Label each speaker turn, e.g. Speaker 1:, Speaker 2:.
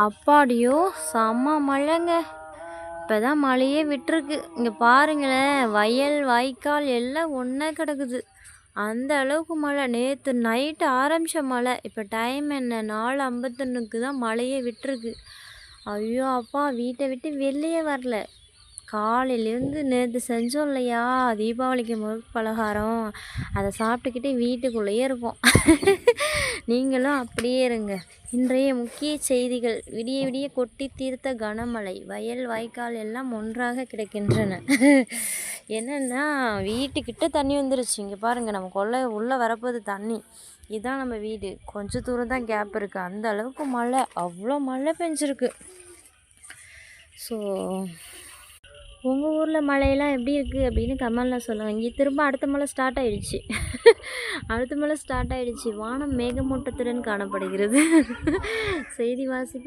Speaker 1: அப்பாடியோ செம்ம மழைங்க. இப்போ தான் மழையே விட்டுருக்கு. இங்கே பாருங்களேன், வயல் வாய்க்கால் எல்லாம் ஒன்றா கிடக்குது. அந்த அளவுக்கு மழை. நேற்று நைட்டு ஆரம்பித்த மழை. இப்போ டைம் என்ன 4:51க்கு தான் மழையே விட்டுருக்கு. ஐயோ அப்பா, வீட்டை விட்டு வெளியே வரல. காலையிலேருந்து நேற்று செஞ்சோம் இல்லையா தீபாவளிக்கு முறுக்கு பலகாரம், அதை சாப்பிட்டுக்கிட்டு வீட்டுக்குள்ளேயே இருக்கோம். நீங்களும் அப்படியே இருங்க. இன்றைய முக்கிய செய்திகள்: விடிய விடிய கொட்டி தீர்த்த கனமழை, வயல் வாய்க்கால் எல்லாம் ஒன்றாக கிடைக்கின்றன. என்னென்னா, வீட்டுக்கிட்ட தண்ணி வந்துருச்சு. இங்கே பாருங்கள், நம்ம கொள்ளை உள்ளே வரப்போகுது தண்ணி. இதுதான் நம்ம வீடு. கொஞ்சம் தூரம் தான் கேப் இருக்குது. அந்த அளவுக்கு மழை, அவ்வளோ மழை பெஞ்சிருக்கு. ஸோ உங்கள் ஊரில் மழையெல்லாம் எப்படி இருக்குது அப்படின்னு கமெண்டில் சொல்லுங்கள். இங்கே திரும்ப அடுத்த மழை ஸ்டார்ட் ஆகிடுச்சு. அடுத்த மழை ஸ்டார்ட் ஆகிடுச்சு. வானம் மேகமூட்டத்துடன் காணப்படுகிறது. செய்தி வாசிப்பு.